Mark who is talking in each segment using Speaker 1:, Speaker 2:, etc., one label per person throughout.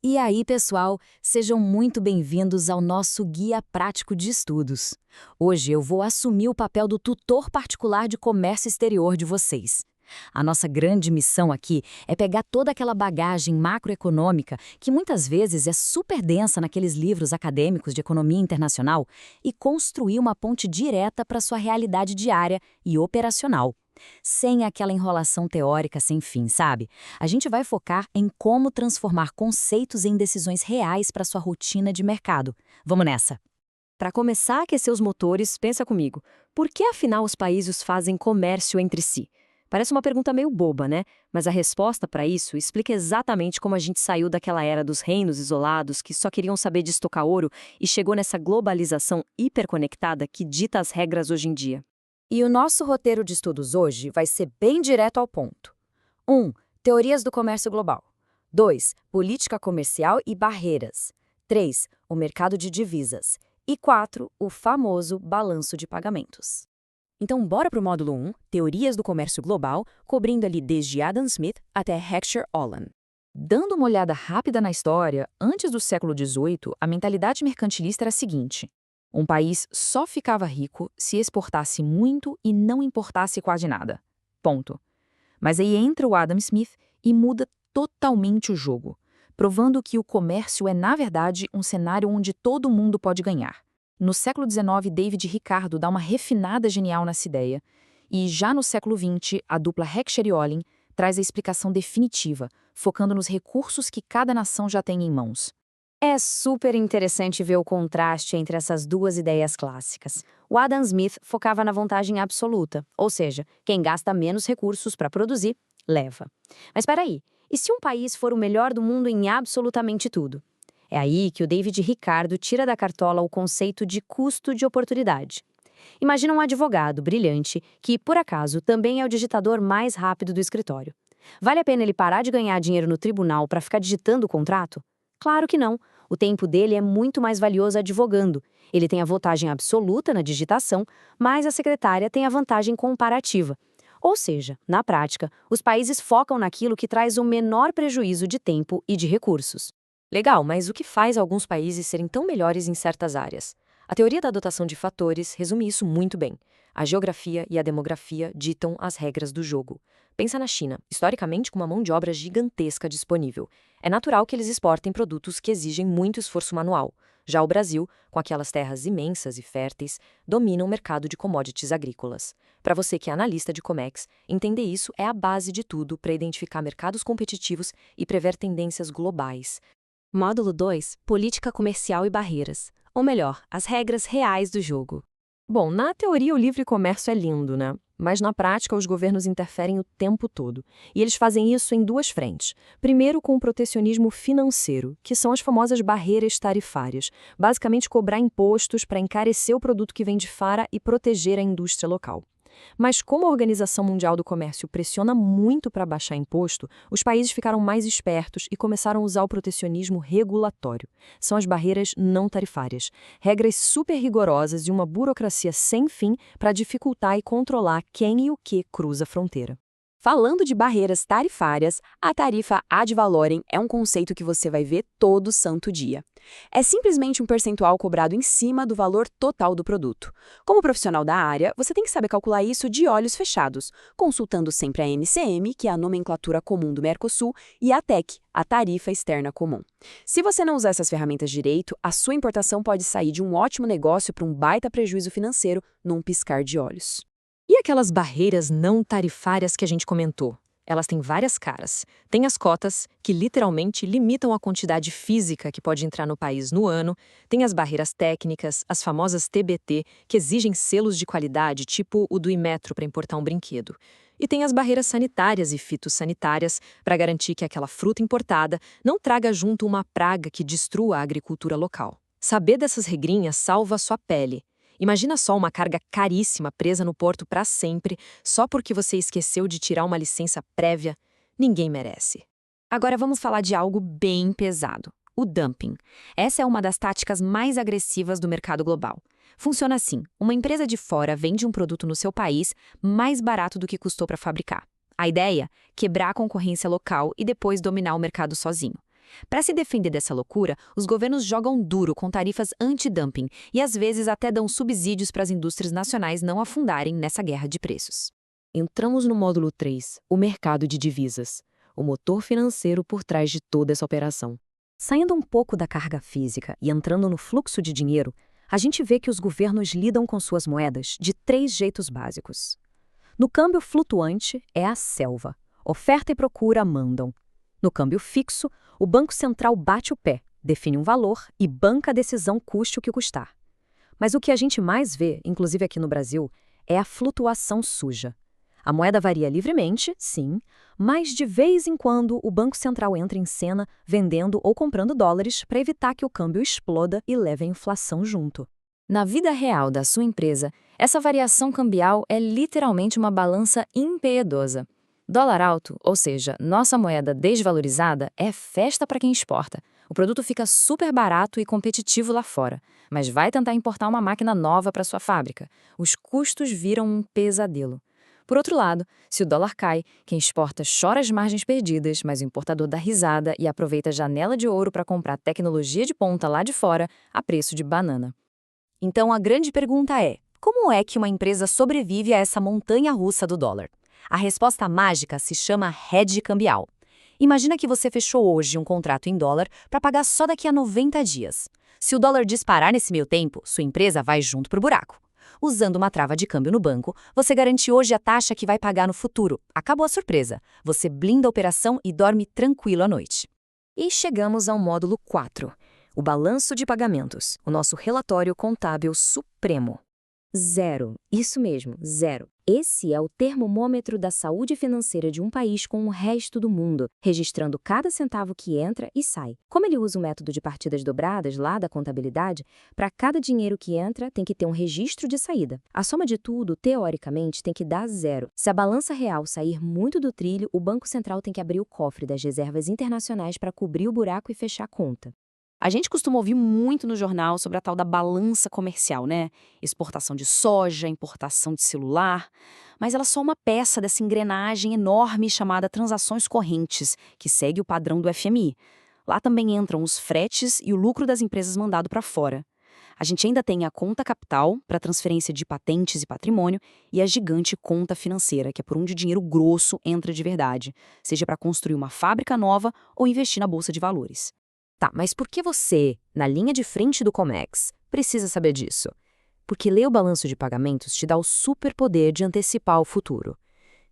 Speaker 1: E aí, pessoal, sejam muito bem-vindos ao nosso Guia Prático de Estudos. Hoje eu vou assumir o papel do tutor particular de comércio exterior de vocês. A nossa grande missão aqui é pegar toda aquela bagagem macroeconômica que muitas vezes é super densa naqueles livros acadêmicos de economia internacional e construir uma ponte direta para sua realidade diária e operacional. Sem aquela enrolação teórica sem fim, sabe? A gente vai focar em como transformar conceitos em decisões reais para sua rotina de mercado. Vamos nessa!
Speaker 2: Para começar a aquecer os motores, pensa comigo. Por que afinal os países fazem comércio entre si? Parece uma pergunta meio boba, né? Mas a resposta para isso explica exatamente como a gente saiu daquela era dos reinos isolados que só queriam saber de estocar ouro e chegou nessa globalização hiperconectada que dita as regras hoje em dia.
Speaker 1: E o nosso roteiro de estudos hoje vai ser bem direto ao ponto. 1. Teorias do comércio global. 2. Política comercial e barreiras. 3. O mercado de divisas. E 4. O famoso balanço de pagamentos.
Speaker 2: Então, bora para o módulo 1, Teorias do Comércio Global, cobrindo ali desde Adam Smith até Heckscher Holland. Dando uma olhada rápida na história, antes do século XVIII, a mentalidade mercantilista era a seguinte: um país só ficava rico se exportasse muito e não importasse quase nada. Ponto. Mas aí entra o Adam Smith e muda totalmente o jogo, provando que o comércio é, na verdade, um cenário onde todo mundo pode ganhar. No século XIX, David Ricardo dá uma refinada genial nessa ideia, e já no século XX, a dupla Heckscher e Olin traz a explicação definitiva, focando nos recursos que cada nação já tem em mãos.
Speaker 3: É super interessante ver o contraste entre essas duas ideias clássicas. O Adam Smith focava na vantagem absoluta, ou seja, quem gasta menos recursos para produzir, leva. Mas espera aí, e se um país for o melhor do mundo em absolutamente tudo? É aí que o David Ricardo tira da cartola o conceito de custo de oportunidade. Imagina um advogado brilhante que, por acaso, também é o digitador mais rápido do escritório. Vale a pena ele parar de ganhar dinheiro no tribunal para ficar digitando o contrato? Claro que não. O tempo dele é muito mais valioso advogando. Ele tem a vantagem absoluta na digitação, mas a secretária tem a vantagem comparativa. Ou seja, na prática, os países focam naquilo que traz o menor prejuízo de tempo e de recursos.
Speaker 2: Legal, mas o que faz alguns países serem tão melhores em certas áreas? A teoria da adotação de fatores resume isso muito bem. A geografia e a demografia ditam as regras do jogo. Pensa na China, historicamente com uma mão de obra gigantesca disponível. É natural que eles exportem produtos que exigem muito esforço manual. Já o Brasil, com aquelas terras imensas e férteis, domina o mercado de commodities agrícolas. Para você que é analista de Comex, entender isso é a base de tudo para identificar mercados competitivos e prever tendências globais. Módulo 2, Política Comercial e Barreiras. Ou melhor, as regras reais do jogo. Bom, na teoria o livre comércio é lindo, né? Mas na prática os governos interferem o tempo todo. E eles fazem isso em duas frentes. Primeiro com o protecionismo financeiro, que são as famosas barreiras tarifárias. Basicamente cobrar impostos para encarecer o produto que vem de fora e proteger a indústria local. Mas como a Organização Mundial do Comércio pressiona muito para baixar imposto, os países ficaram mais espertos e começaram a usar o protecionismo regulatório. São as barreiras não tarifárias, regras super rigorosas e uma burocracia sem fim para dificultar e controlar quem e o que cruza a fronteira. Falando de barreiras tarifárias, a tarifa ad valorem é um conceito que você vai ver todo santo dia. É simplesmente um percentual cobrado em cima do valor total do produto. Como profissional da área, você tem que saber calcular isso de olhos fechados, consultando sempre a NCM, que é a nomenclatura comum do Mercosul, e a TEC, a tarifa externa comum. Se você não usar essas ferramentas direito, a sua importação pode sair de um ótimo negócio para um baita prejuízo financeiro num piscar de olhos. E aquelas barreiras não tarifárias que a gente comentou? Elas têm várias caras. Tem as cotas, que literalmente limitam a quantidade física que pode entrar no país no ano. Tem as barreiras técnicas, as famosas TBT, que exigem selos de qualidade, tipo o do Inmetro para importar um brinquedo. E tem as barreiras sanitárias e fitossanitárias, para garantir que aquela fruta importada não traga junto uma praga que destrua a agricultura local. Saber dessas regrinhas salva a sua pele. Imagina só uma carga caríssima presa no porto para sempre, só porque você esqueceu de tirar uma licença prévia. Ninguém merece. Agora vamos falar de algo bem pesado: o dumping. Essa é uma das táticas mais agressivas do mercado global. Funciona assim: uma empresa de fora vende um produto no seu país mais barato do que custou para fabricar. A ideia? Quebrar a concorrência local e depois dominar o mercado sozinho. Para se defender dessa loucura, os governos jogam duro com tarifas anti-dumping e às vezes até dão subsídios para as indústrias nacionais não afundarem nessa guerra de preços. Entramos no módulo 3, o mercado de divisas, o motor financeiro por trás de toda essa operação. Saindo um pouco da carga física e entrando no fluxo de dinheiro, a gente vê que os governos lidam com suas moedas de 3 jeitos básicos. No câmbio flutuante é a selva. Oferta e procura mandam. No câmbio fixo, o Banco Central bate o pé, define um valor e banca a decisão custe o que custar. Mas o que a gente mais vê, inclusive aqui no Brasil, é a flutuação suja. A moeda varia livremente, sim, mas de vez em quando o Banco Central entra em cena vendendo ou comprando dólares para evitar que o câmbio exploda e leve a inflação junto. Na vida real da sua empresa, essa variação cambial é literalmente uma balança impiedosa. Dólar alto, ou seja, nossa moeda desvalorizada, é festa para quem exporta. O produto fica super barato e competitivo lá fora, mas vai tentar importar uma máquina nova para sua fábrica. Os custos viram um pesadelo. Por outro lado, se o dólar cai, quem exporta chora as margens perdidas, mas o importador dá risada e aproveita a janela de ouro para comprar tecnologia de ponta lá de fora a preço de banana. Então a grande pergunta é, como é que uma empresa sobrevive a essa montanha-russa do dólar? A resposta mágica se chama hedge cambial. Imagina que você fechou hoje um contrato em dólar para pagar só daqui a 90 dias. Se o dólar disparar nesse meio tempo, sua empresa vai junto pro buraco. Usando uma trava de câmbio no banco, você garante hoje a taxa que vai pagar no futuro. Acabou a surpresa. Você blinda a operação e dorme tranquilo à noite. E chegamos ao módulo 4, o balanço de pagamentos, o nosso relatório contábil supremo. Zero. Isso mesmo, zero. Esse é o termômetro da saúde financeira de um país com o resto do mundo, registrando cada centavo que entra e sai. Como ele usa o método de partidas dobradas lá da contabilidade, para cada dinheiro que entra tem que ter um registro de saída. A soma de tudo, teoricamente, tem que dar zero. Se a balança real sair muito do trilho, o Banco Central tem que abrir o cofre das reservas internacionais para cobrir o buraco e fechar a conta. A gente costuma ouvir muito no jornal sobre a tal da balança comercial, né? Exportação de soja, importação de celular. Mas ela é só uma peça dessa engrenagem enorme chamada transações correntes, que segue o padrão do FMI. Lá também entram os fretes e o lucro das empresas mandado para fora. A gente ainda tem a conta capital, para transferência de patentes e patrimônio, e a gigante conta financeira, que é por onde o dinheiro grosso entra de verdade, seja para construir uma fábrica nova ou investir na bolsa de valores. Tá, mas por que você, na linha de frente do Comex, precisa saber disso? Porque ler o balanço de pagamentos te dá o superpoder de antecipar o futuro.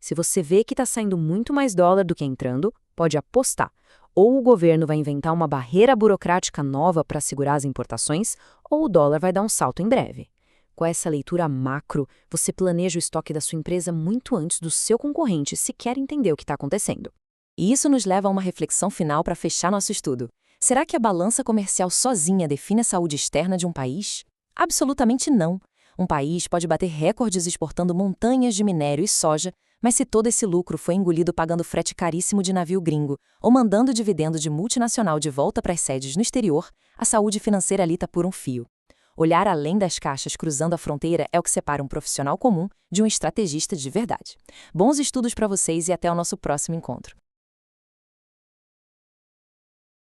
Speaker 2: Se você vê que está saindo muito mais dólar do que entrando, pode apostar. Ou o governo vai inventar uma barreira burocrática nova para segurar as importações, ou o dólar vai dar um salto em breve. Com essa leitura macro, você planeja o estoque da sua empresa muito antes do seu concorrente sequer entender o que está acontecendo. E isso nos leva a uma reflexão final para fechar nosso estudo. Será que a balança comercial sozinha define a saúde externa de um país? Absolutamente não. Um país pode bater recordes exportando montanhas de minério e soja, mas se todo esse lucro foi engolido pagando frete caríssimo de navio gringo ou mandando dividendo de multinacional de volta para as sedes no exterior, a saúde financeira ali está por um fio. Olhar além das caixas cruzando a fronteira é o que separa um profissional comum de um estrategista de verdade. Bons estudos para vocês e até o nosso próximo encontro.